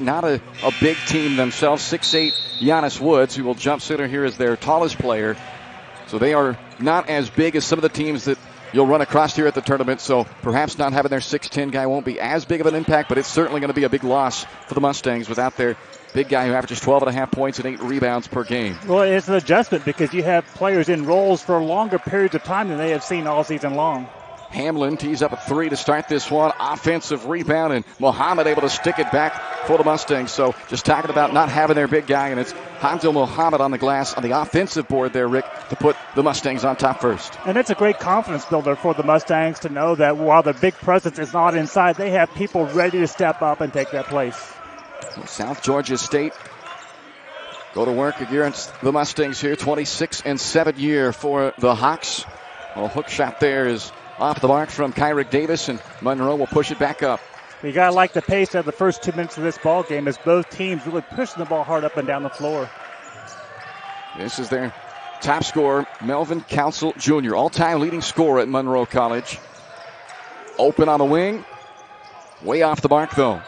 Not a big team themselves. 6'8" Giannis Woods, who will jump center here as their tallest player. So they are not as big as some of the teams that you'll run across here at the tournament. So perhaps not having their 6'10" guy won't be as big of an impact, but it's certainly going to be a big loss for the Mustangs without their big guy who averages 12.5 points and 8 rebounds per game. Well, it's an adjustment because you have players in roles for longer periods of time than they have seen all season long. Hamlin tees up a 3 to start this one. Offensive rebound, and Muhammad able to stick it back for the Mustangs. So just talking about not having their big guy, and it's Hamdul Muhammad on the glass on the offensive board there, Rick, to put the Mustangs on top first. And it's a great confidence builder for the Mustangs to know that while their big presence is not inside, they have people ready to step up and take that place. South Georgia State go to work against the Mustangs here. 26-7 year for the Hawks. Well, hook shot there is off the mark from Kyrick Davis, and Monroe will push it back up. You got to like the pace of the first 2 minutes of this ball game as both teams really pushing the ball hard up and down the floor. This is their top scorer, Melvin Council Jr., all-time leading scorer at Monroe College. Open on the wing. Way off the mark, though.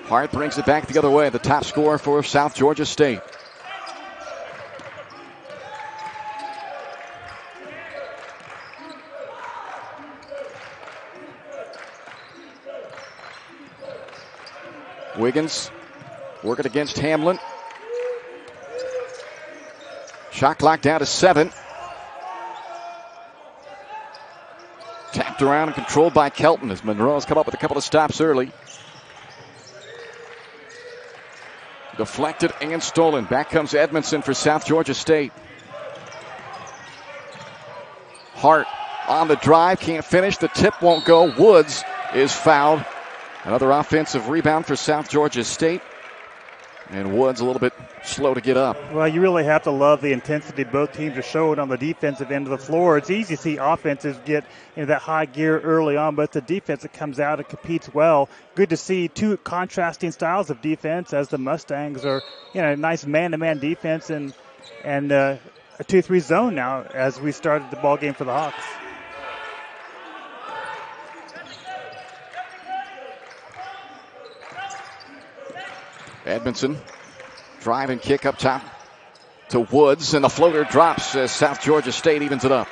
Hart brings it back the other way, the top scorer for South Georgia State. Wiggins working against Hamlin. Shot clock down to 7. Tapped around and controlled by Kelton as Monroe has come up with a couple of stops early. Deflected and stolen. Back comes Edmondson for South Georgia State. Hart on the drive, can't finish. The tip won't go. Woods is fouled. Another offensive rebound for South Georgia State. And Woods a little bit slow to get up. Well, you really have to love the intensity both teams are showing on the defensive end of the floor. It's easy to see offenses get into that high gear early on, but the defense that comes out and competes well. Good to see two contrasting styles of defense as the Mustangs are a nice man-to-man defense and a 2-3 zone now as we started the ball game for the Hawks. Edmondson, drive and kick up top to Woods, and the floater drops as South Georgia State evens it up.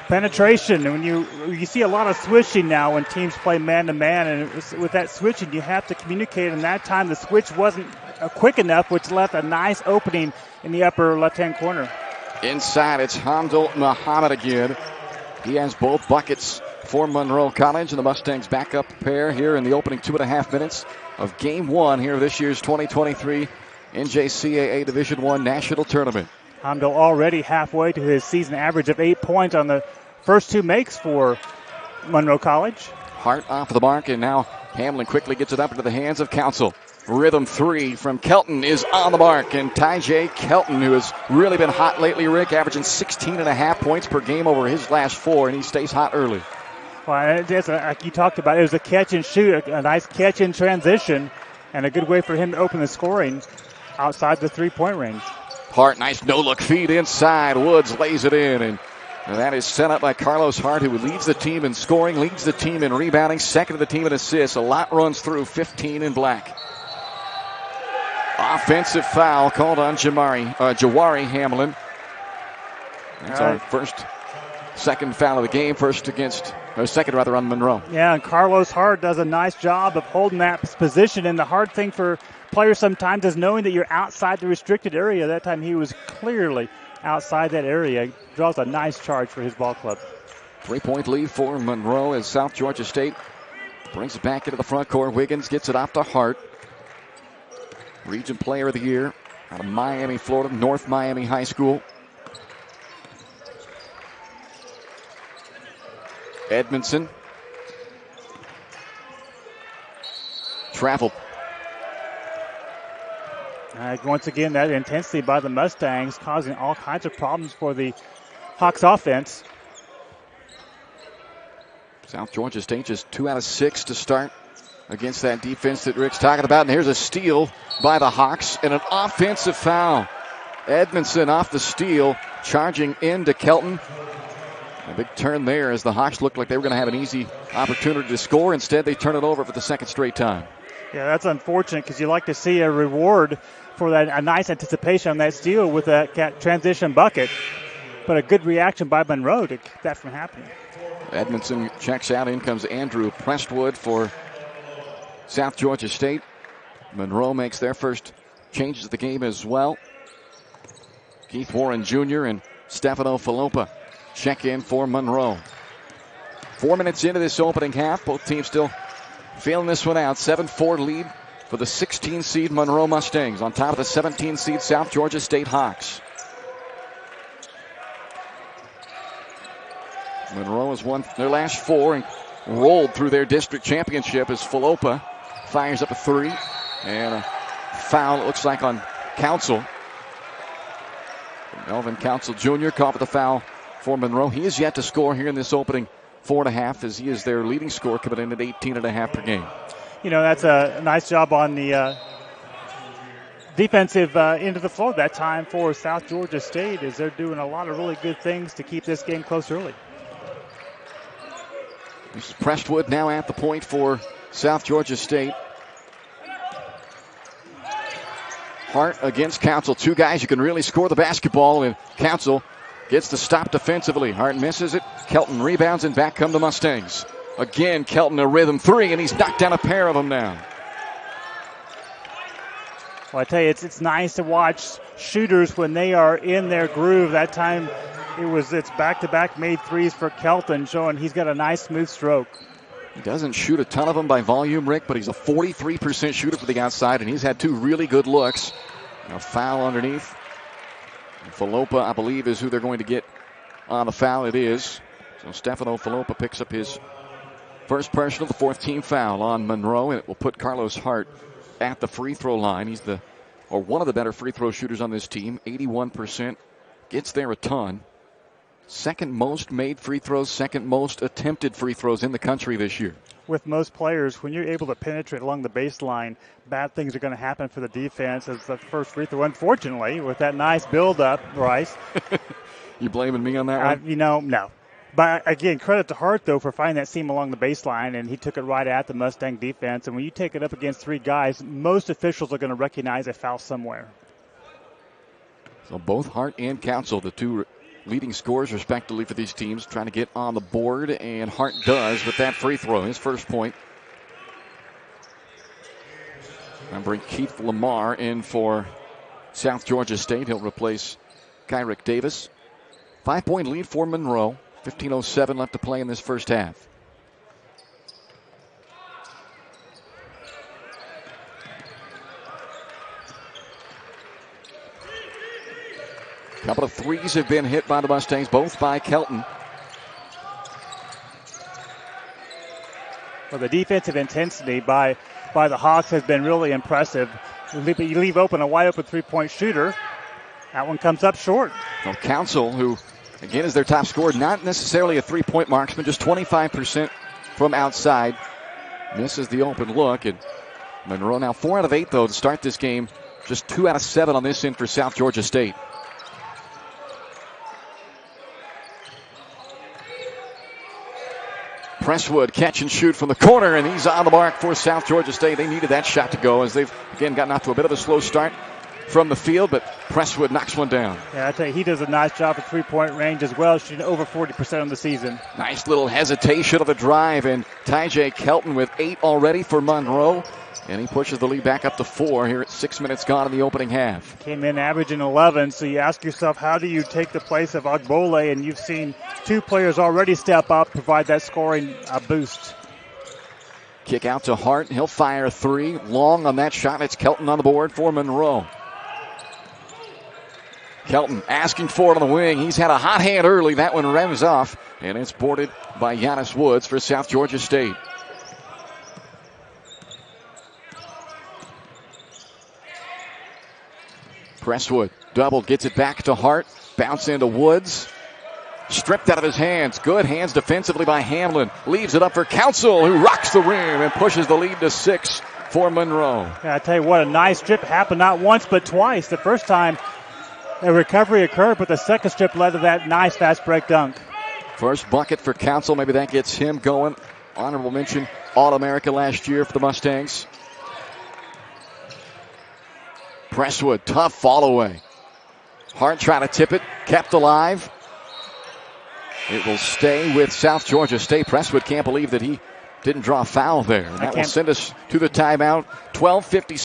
Penetration, and when you see a lot of switching now when teams play man-to-man, and with that switching, you have to communicate, and that time the switch wasn't quick enough, which left a nice opening in the upper left-hand corner. Inside, it's Hamdul Muhammad again. He has both buckets for Monroe College, and the Mustangs back up pair here in the opening 2.5 minutes of Game 1 here this year's 2023 NJCAA Division I National Tournament. Hamdul already halfway to his season average of 8 points on the first 2 makes for Monroe College. Hart off the mark, and now Hamlin quickly gets it up into the hands of Council. Rhythm 3 from Kelton is on the mark, and Tyjae Kelton, who has really been hot lately, Rick, averaging 16.5 points per game over his last 4, and he stays hot early. Well, like you talked about, it was a catch and shoot, a nice catch in transition, and a good way for him to open the scoring outside the 3-point range. Hart, nice no-look feed inside. Woods lays it in, and that is set up by Carlos Hart, who leads the team in scoring, leads the team in rebounding, second to the team in assists. A lot runs through, 15 in black. Offensive foul called on Jawari Hamlin. That's our second foul of the game, second on Monroe. Yeah, and Carlos Hart does a nice job of holding that position, and the hard thing for players sometimes is knowing that you're outside the restricted area. That time he was clearly outside that area. Draws a nice charge for his ball club. 3-point lead for Monroe as South Georgia State brings it back into the front court. Wiggins gets it off to Hart. Region Player of the Year out of Miami, Florida, North Miami High School. Edmondson. Traveled. Once again, that intensity by the Mustangs causing all kinds of problems for the Hawks offense. South Georgia State just 2 out of 6 to start against that defense that Rick's talking about. And here's a steal by the Hawks and an offensive foul. Edmondson off the steal, charging into Kelton. A big turn there as the Hawks looked like they were going to have an easy opportunity to score. Instead, they turn it over for the second straight time. Yeah, that's unfortunate because you like to see a reward for that, a nice anticipation on that steal with a transition bucket. But a good reaction by Monroe to keep that from happening. Edmondson checks out. In comes Andrew Prestwood for South Georgia State. Monroe makes their first changes of the game as well. Keith Warren Jr. and Stefano Falopa check in for Monroe. 4 minutes into this opening half. Both teams still feeling this one out. 7-4 lead for the 16-seed Monroe Mustangs on top of the 17-seed South Georgia State Hawks. Monroe has won their last 4 and rolled through their district championship as Falopa fires up a 3. And a foul, it looks like, on Council. Melvin Council Jr. caught with the foul for Monroe. He is yet to score here in this opening 4.5 as he is their leading scorer, coming in at 18.5 per game. You know, that's a nice job on the defensive end of the floor that time for South Georgia State, as they're doing a lot of really good things to keep this game close early. This is Prestwood now at the point for South Georgia State. Hart against Council. Two guys who can really score the basketball, and Council gets the stop defensively. Hart misses it. Kelton rebounds, and back come the Mustangs. Again, Kelton a rhythm 3, and he's knocked down a pair of them now. Well, I tell you, it's nice to watch shooters when they are in their groove. That time it's back-to-back made threes for Kelton, showing he's got a nice smooth stroke. He doesn't shoot a ton of them by volume, Rick, but he's a 43% shooter for the outside, and he's had 2 really good looks. A foul underneath. And Falopa, I believe, is who they're going to get on the foul. It is. So Stefano Falopa picks up his first personal, the 4th team foul on Monroe, and it will put Carlos Hart at the free throw line. He's one of the better free throw shooters on this team. 81%. Gets there a ton. Second most made free throws, second most attempted free throws in the country this year. With most players, when you're able to penetrate along the baseline, bad things are going to happen for the defense as the first free throw. Unfortunately, with that nice build-up, Bryce. You blaming me on that one? No. But, again, credit to Hart, though, for finding that seam along the baseline, and he took it right at the Mustang defense. And when you take it up against 3 guys, most officials are going to recognize a foul somewhere. So both Hart and Council, the 2 leading scorers respectively for these teams, trying to get on the board, and Hart does with that free throw, his first point. I'm bringing Keith Lamar in for South Georgia State. He'll replace Kyrick Davis. 5-point lead for Monroe. 15:07 left to play in this first half. A couple of threes have been hit by the Mustangs, both by Kelton. Well, the defensive intensity by the Hawks has been really impressive. You leave open a wide-open three-point shooter. That one comes up short. Well, Council, who, again, is their top scorer, not necessarily a three-point marksman, just 25% from outside. Misses the open look, and Monroe now 4 out of 8, though, to start this game. Just 2 out of 7 on this end for South Georgia State. Prestwood catch and shoot from the corner, and he's on the mark for South Georgia State. They needed that shot to go as they've, again, gotten off to a bit of a slow start from the field, but Prestwood knocks one down. Yeah, I tell you, he does a nice job at three-point range as well, shooting over 40% on the season. Nice little hesitation of the drive, and Ty-J Kelton with 8 already for Monroe, and he pushes the lead back up to 4 here at 6 minutes gone in the opening half. Came in averaging 11, so you ask yourself, how do you take the place of Ogbole? And you've seen 2 players already step up, provide that scoring boost. Kick out to Hart. He'll fire 3. Long on that shot. It's Kelton on the board for Monroe. Kelton asking for it on the wing. He's had a hot hand early. That one revs off, and it's boarded by Giannis Woods for South Georgia State. Prestwood doubled, gets it back to Hart. Bounce into Woods. Stripped out of his hands. Good hands defensively by Hamlin. Leaves it up for Council, who rocks the rim and pushes the lead to 6 for Monroe. Yeah, I tell you what, a nice strip happened not once but twice. The first time a recovery occurred, but the second strip led to that nice fast break dunk. First bucket for Council. Maybe that gets him going. Honorable mention, All-America last year for the Mustangs. Presswood, tough fall away. Hart trying to tip it, kept alive. It will stay with South Georgia State. Presswood can't believe that he didn't draw a foul there. And that will send us to the timeout. 12:50.